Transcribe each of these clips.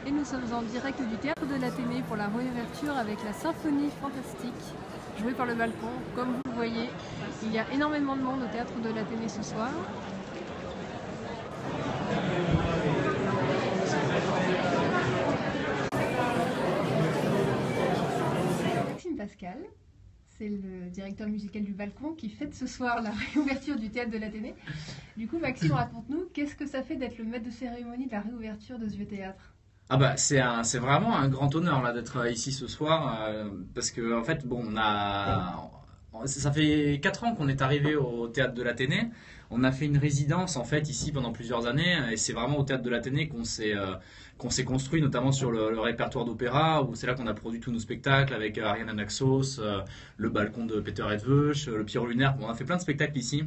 Et nous sommes en direct du Théâtre de l'Athénée pour la réouverture avec la Symphonie Fantastique, jouée par le balcon. Comme vous le voyez, il y a énormément de monde au Théâtre de l'Athénée ce soir. Maxime Pascal, c'est le directeur musical du Balcon qui fête ce soir la réouverture du Théâtre de l'Athénée. Du coup, Maxime, raconte-nous, qu'est-ce que ça fait d'être le maître de cérémonie de la réouverture de ce vieux théâtre? Ah bah c'est vraiment un grand honneur là d'être ici ce soir parce que en fait bon ça fait 4 ans qu'on est arrivé au Théâtre de l'Athénée. On a fait une résidence en fait ici pendant plusieurs années et c'est vraiment au Théâtre de l'Athénée qu'on s'est construit, notamment sur le répertoire d'opéra, où c'est là qu'on a produit tous nos spectacles avec Ariane Naxos, le balcon de Peter Edveuch, le Pierrot Lunaire. Bon, on a fait plein de spectacles ici.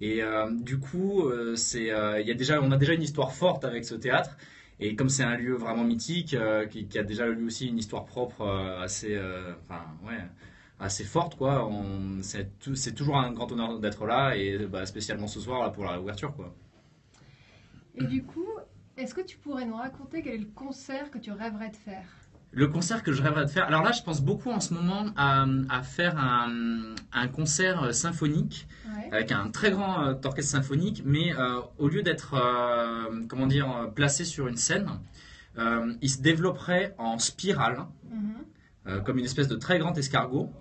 Et du coup, on a déjà une histoire forte avec ce théâtre. Et comme c'est un lieu vraiment mythique, qui a déjà lui aussi une histoire propre assez forte, quoi, c'est toujours un grand honneur d'être là, et spécialement ce soir là, pour la réouverture, quoi. Et du coup, est-ce que tu pourrais nous raconter quel est le concert que tu rêverais de faire? Le concert que je rêverais de faire, alors là je pense beaucoup en ce moment à faire un concert symphonique, Ouais. avec un très grand orchestre symphonique, mais au lieu d'être placé sur une scène, il se développerait en spirale, comme une espèce de très grand escargot,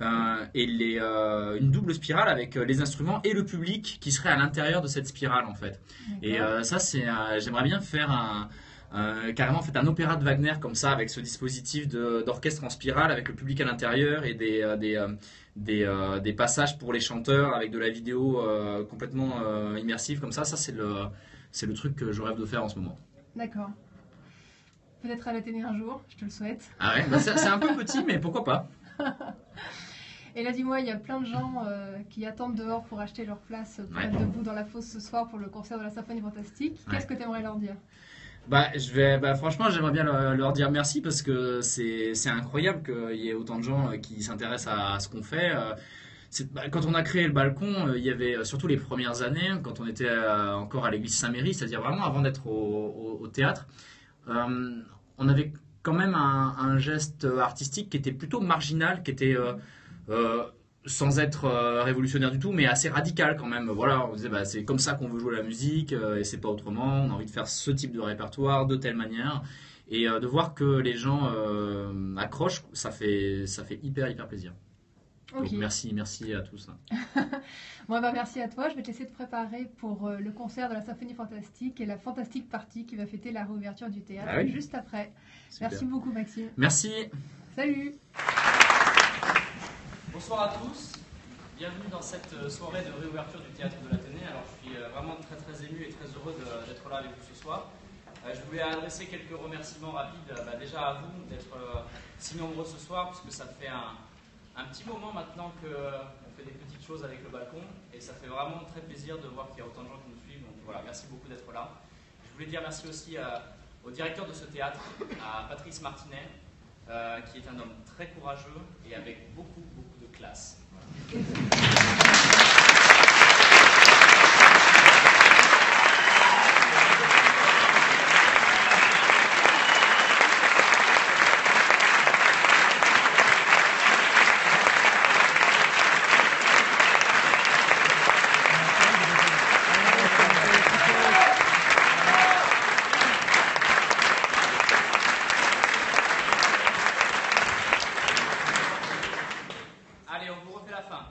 une double spirale avec les instruments et le public qui serait à l'intérieur de cette spirale en fait. Et ça j'aimerais bien faire carrément fait un opéra de Wagner comme ça, avec ce dispositif d'orchestre en spirale avec le public à l'intérieur et des passages pour les chanteurs avec de la vidéo complètement immersive comme ça. Ça c'est le truc que je rêve de faire en ce moment. D'accord. Peut-être à l'Athénée un jour, je te le souhaite. Ah ouais, c'est un peu petit, mais pourquoi pas. Et là, dis-moi, il y a plein de gens qui attendent dehors pour acheter leur place pour être debout dans la fosse ce soir pour le concert de la Symphonie Fantastique. Qu'est-ce que tu aimerais leur dire? Franchement, j'aimerais bien leur dire merci parce que c'est incroyable qu'il y ait autant de gens qui s'intéressent à ce qu'on fait. Quand on a créé le balcon, il y avait surtout les premières années, quand on était encore à l'église Saint-Méry, c'est-à-dire vraiment avant d'être au théâtre, on avait quand même un geste artistique qui était plutôt marginal, qui était sans être révolutionnaire du tout, mais assez radical quand même. Voilà, on disait c'est comme ça qu'on veut jouer la musique et c'est pas autrement. On a envie de faire ce type de répertoire de telle manière, et de voir que les gens accrochent, ça fait hyper plaisir. Okay. Donc merci à tous. Bon, merci à toi. Je vais te laisser te préparer pour le concert de la Symphonie Fantastique et la Fantastic Party qui va fêter la réouverture du théâtre juste après. Super. Merci beaucoup, Maxime. Merci. Salut. Bonsoir à tous. Bienvenue dans cette soirée de réouverture du Théâtre de l'Athénée. Alors je suis vraiment très ému et très heureux d'être là avec vous ce soir. Je voulais adresser quelques remerciements rapides déjà à vous d'être si nombreux ce soir, puisque ça fait un petit moment maintenant qu'on fait des petites choses avec le balcon, et ça fait vraiment très plaisir de voir qu'il y a autant de gens qui nous suivent. Donc voilà, merci beaucoup d'être là. Je voulais dire merci aussi au directeur de ce théâtre, à Patrice Martinet, qui est un homme très courageux et avec beaucoup de classe. Allez, on vous refait la fin.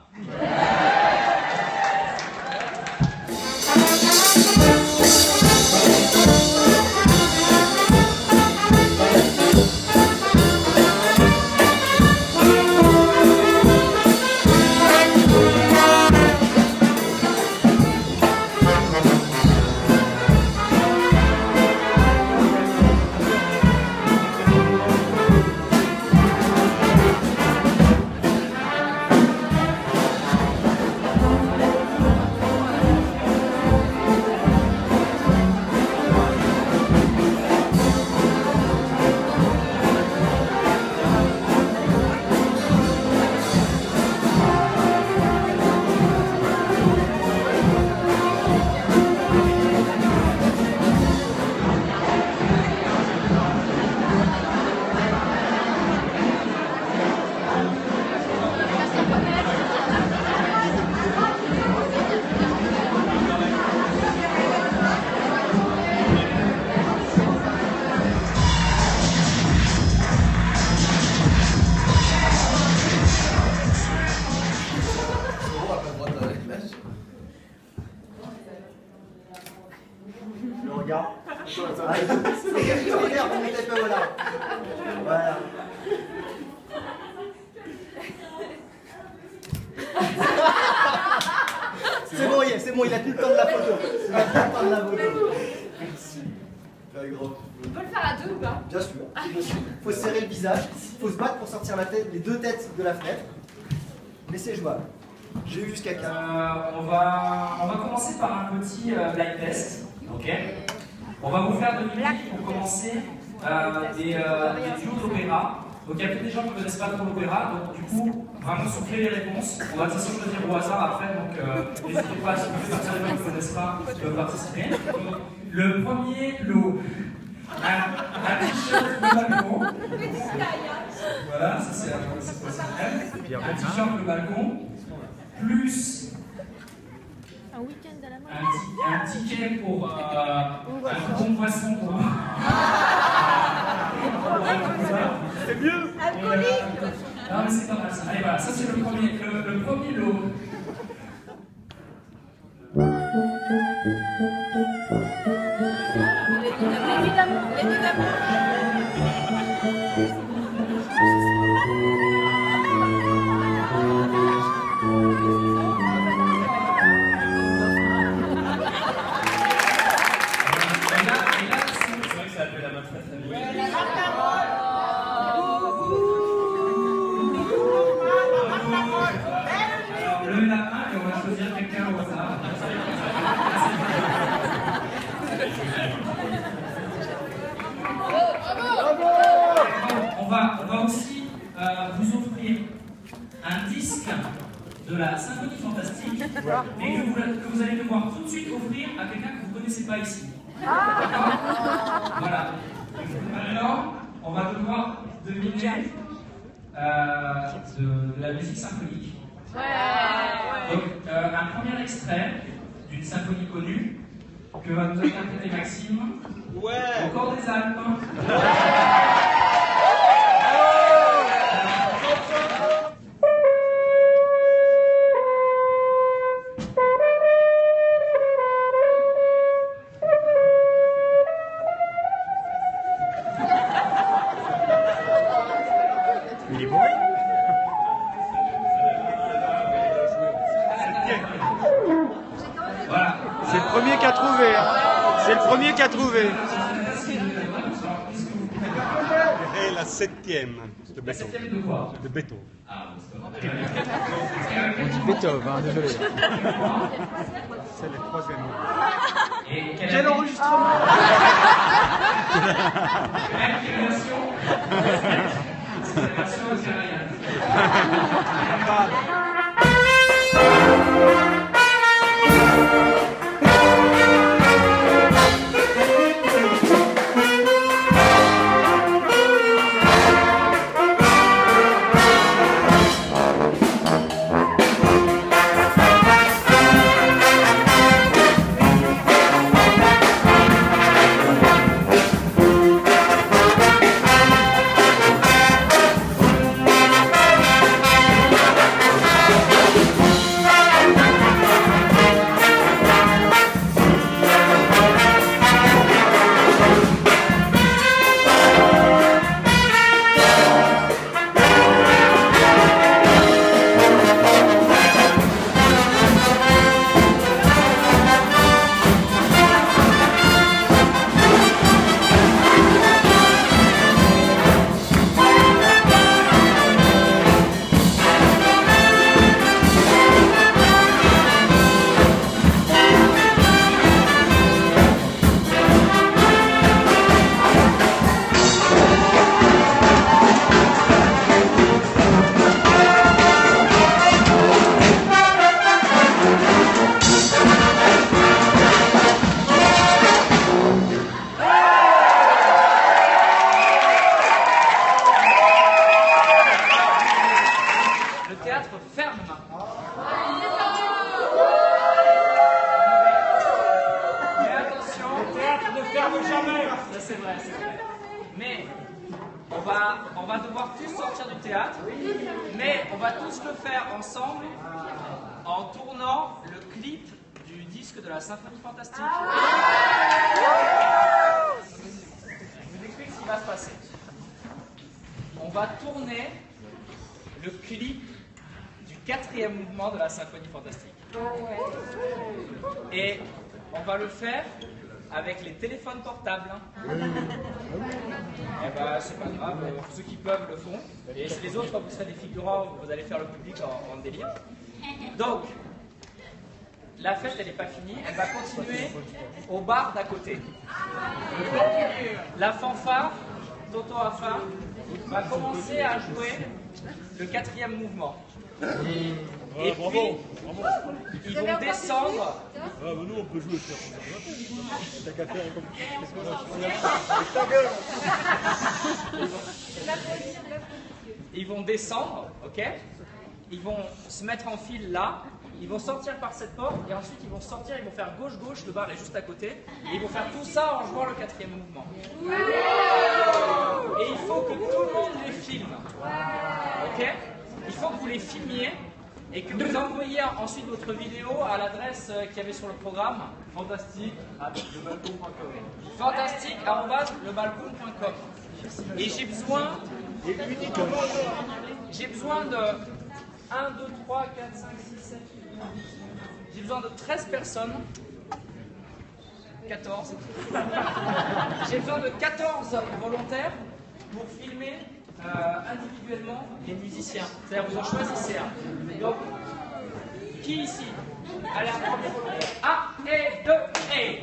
Regarde, on est pas, voilà. Voilà. C'est bon, il a plus le temps de la photo. Il a plus le temps de la photo. Merci. On peut le faire à deux ou pas? Bien sûr, bien sûr. Il faut serrer le visage, il faut se battre pour sortir la tête, les deux têtes de la fenêtre. Mais c'est jouable. J'ai eu jusqu'à 4. On va commencer par un petit blind test. Ok. On va vous faire 2 minutes pour commencer des duos d'opéra. Donc il y a peut-être des gens qui ne connaissent pas trop l'opéra, donc du coup, vraiment soufflez les réponses. On va de toute façon choisir au hasard après, donc n'hésitez pas, si vous partir des gens qui ne connaissent pas, de participer. Donc, le premier lot, un t-shirt de balcon. Voilà, ça c'est possible. Un t-shirt de balcon, plus Un week-end à la main. un ticket pour un bon poisson pour. C'est mieux. Alcoolique. Non mais c'est pas mal ça. Allez voilà, ça c'est le premier lot. Évidemment, évidemment. C'est vrai que ça appelle la main très très bien. Alors levez la main et on va choisir quelqu'un au hasard. On va aussi vous offrir un disque de la Symphonie Fantastique, mais que vous allez devoir tout de suite offrir à quelqu'un que vous ne connaissez pas ici. Voilà. Maintenant, on va devoir deviner de la musique symphonique. Donc, un premier extrait d'une symphonie connue que va nous interpréter Maxime. Au Corps des Alpes. Il est beau. Voilà. C'est le premier qu'a trouvé. C'est le premier qu'a trouvé. Et la septième de La béton. septième de quoi? De béton. Ah, bon, On dit Beethoven, hein, désolé. C'est le troisième. Et Quel enregistrement. Quelle version? C'est la version algérienne. Ferme maintenant. Mais attention, le théâtre ne ferme jamais. Ça c'est vrai, c'est vrai. Mais on va devoir tous sortir du théâtre, mais on va tous le faire ensemble en tournant le clip du disque de la Symphonie Fantastique. va se passer? On va tourner le clip du 4e mouvement de la symphonie fantastique. Et on va le faire avec les téléphones portables. Et bah c'est pas grave, ceux qui peuvent le font. Et si les autres, vous serez des figurants, vous allez faire le public en délire. Donc, la fête elle n'est pas finie, elle va continuer au bar d'à côté. La fanfare, Toto Afin, va commencer à jouer le 4e mouvement. Et puis, ils vont descendre. Ah, bah nous on peut jouer. T'as qu'à faire comme Ils vont descendre, ok? Ils vont se mettre en file là. Ils vont sortir par cette porte et ensuite ils vont sortir, ils vont faire gauche-gauche, le bar est juste à côté. Et ils vont faire tout ça en jouant le 4e mouvement. Et il faut que tout le monde les filme. Ok? Il faut que vous les filmiez et que vous envoyiez ensuite votre vidéo à l'adresse qu'il y avait sur le programme. Fantastique@lebalcon.com. Fantastique@lebalcon.com. Et j'ai besoin de 1, 2, 3, 4, 5, 6, 7, 8, 9, 10. J'ai besoin de 13 personnes. 14. J'ai besoin de 14 volontaires pour filmer individuellement les musiciens. C'est-à-dire vous en choisissez un. Donc, qui ici? Allez, un premier volontaire. 1 et 2 et...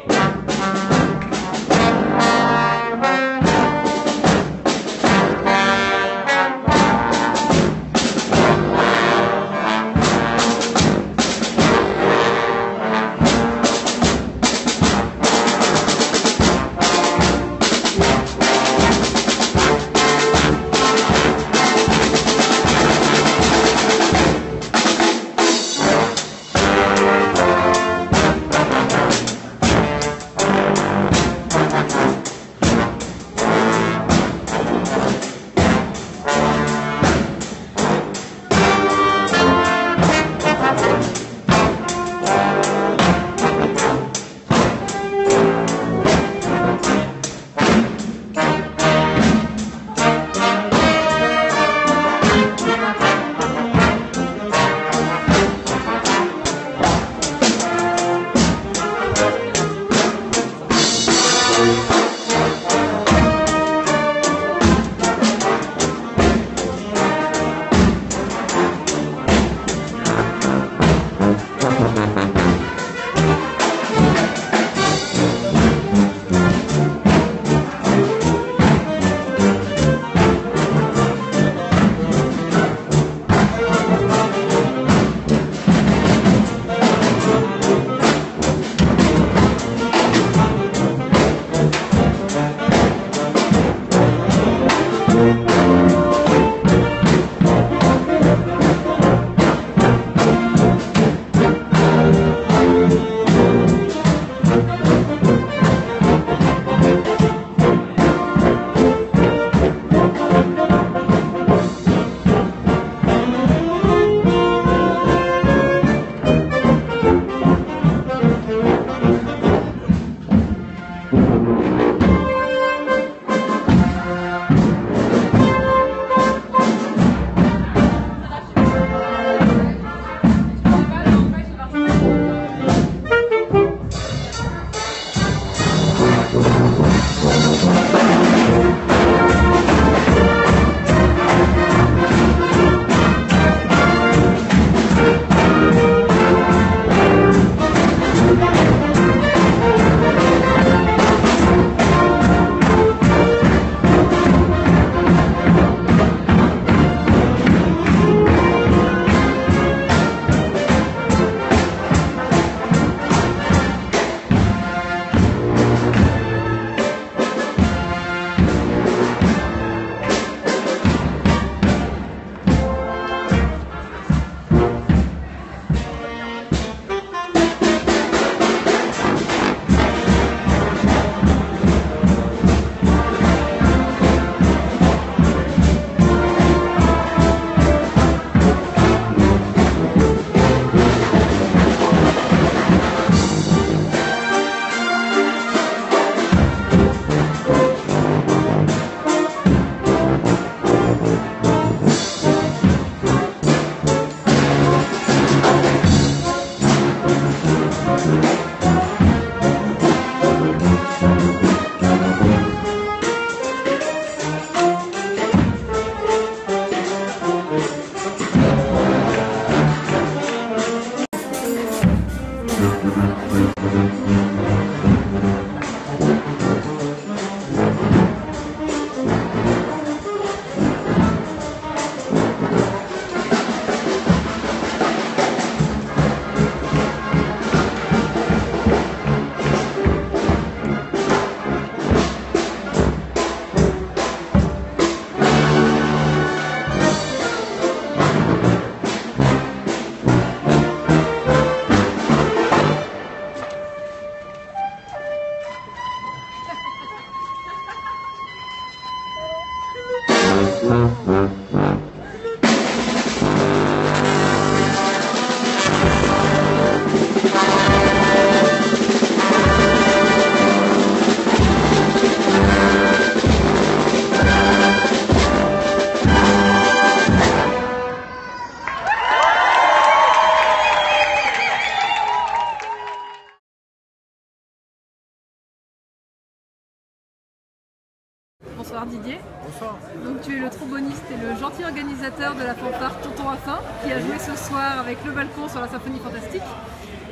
Bonsoir Didier. Bonsoir. Donc tu es le tromboniste et le gentil organisateur de la fanfare Tonton Affin qui a joué ce soir avec le balcon sur la Symphonie Fantastique.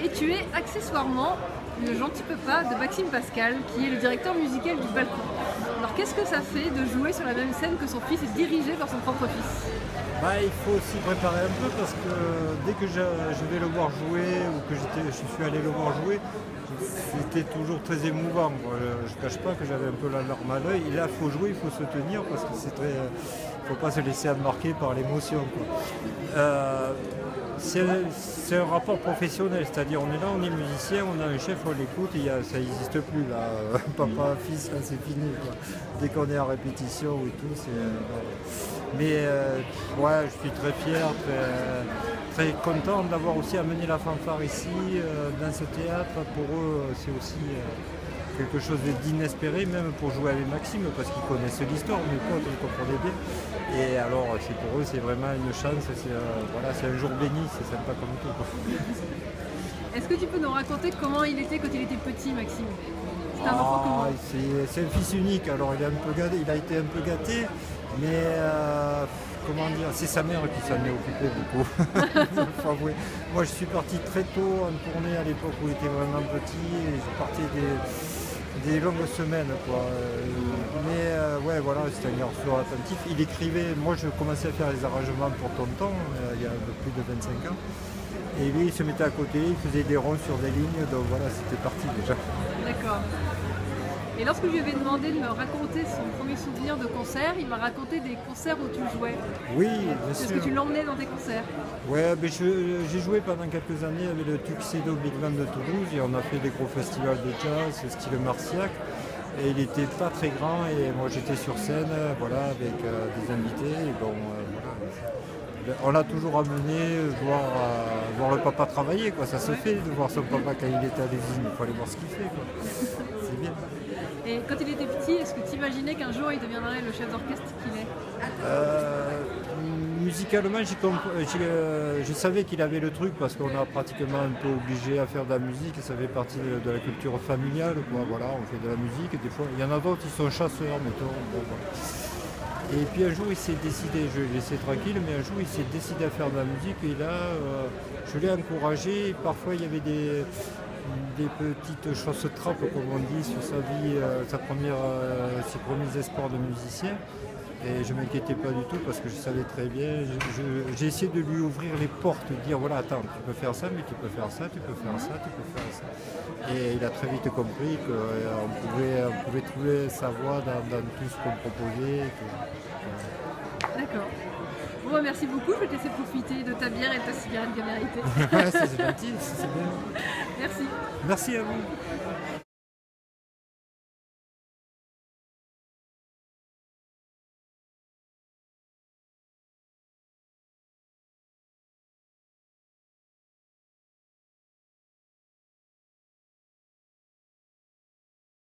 Et tu es accessoirement le gentil papa de Maxime Pascal qui est le directeur musical du balcon. Alors qu'est-ce que ça fait de jouer sur la même scène que son fils et dirigé par son propre fils? Il faut aussi préparer un peu parce que dès que je vais le voir jouer ou que je suis allé le voir jouer, c'était toujours très émouvant. Je ne cache pas que j'avais un peu la larme à l'œil. Et là, il faut jouer, il faut se tenir parce que c'est très. Il ne faut pas se laisser embarquer par l'émotion. C'est un rapport professionnel, c'est-à-dire on est là, on est musicien, on a un chef, on l'écoute et ça n'existe plus là. Papa, fils, là c'est fini. Quoi. Dès qu'on est en répétition et tout, c'est. Mais ouais, je suis très fier, très content d'avoir aussi amené la fanfare ici, dans ce théâtre. Pour eux, c'est aussi quelque chose d'inespéré, même pour jouer avec Maxime, parce qu'ils connaissent l'histoire, mes potes, ils comprenaient bien. Et alors, pour eux, c'est vraiment une chance, c'est un jour béni, c'est sympa comme tout. Est-ce que tu peux nous raconter comment il était quand il était petit, Maxime? C'est un enfant comment? C'est un fils unique, alors il a été un peu gâté, mais comment dire, c'est sa mère qui s'en est occupée beaucoup. Faut avouer. Moi je suis parti très tôt en tournée à l'époque où il était vraiment petit et je partais des longues semaines quoi. Mais ouais voilà, c'était un garçon attentif. Il écrivait, moi je commençais à faire les arrangements pour Tonton il y a plus de 25 ans. Et lui il se mettait à côté, il faisait des ronds sur des lignes, donc voilà, c'était parti déjà. D'accord. Et lorsque je lui avais demandé de me raconter son premier souvenir de concert, il m'a raconté des concerts où tu jouais. Oui, bien sûr. Est-ce que tu l'emmenais dans tes concerts? Ouais, mais j'ai joué pendant quelques années avec le Tuxedo Big Band de Toulouse et on a fait des gros festivals de jazz, style Marciac. Et il n'était pas très grand et moi j'étais sur scène voilà, avec des invités. Et bon, voilà. On l'a toujours amené voir le papa travailler, quoi. Ça se fait de voir son papa quand il était à l'usine, il faut aller voir ce qu'il fait. C'est bien. Et quand il était petit, est-ce que tu imaginais qu'un jour il deviendrait le chef d'orchestre qu'il est? Musicalement, je savais qu'il avait le truc parce qu'on a pratiquement un peu obligé à faire de la musique, ça fait partie de la culture familiale, quoi. Voilà, on fait de la musique, et des fois, il y en a d'autres qui sont chasseurs, mettons. Bon, voilà. Et puis un jour il s'est décidé, je l'ai laissé tranquille, mais un jour il s'est décidé à faire de la musique et là je l'ai encouragé. Parfois il y avait des petites choses trappes comme on dit sur sa vie, ses premiers espoirs de musicien. Et je ne m'inquiétais pas du tout parce que je savais très bien, j'ai essayé de lui ouvrir les portes, de dire voilà attends, tu peux faire ça, mais tu peux faire ça, tu peux faire ça, tu peux faire ça. Et il a très vite compris qu'on pouvait trouver sa voie dans tout ce qu'on proposait. D'accord. Bon, merci beaucoup, je vais te laisser profiter de ta bière et de ta cigarette bien méritée. Ouais, c'est gentil, c'est bien. Merci. Merci à vous.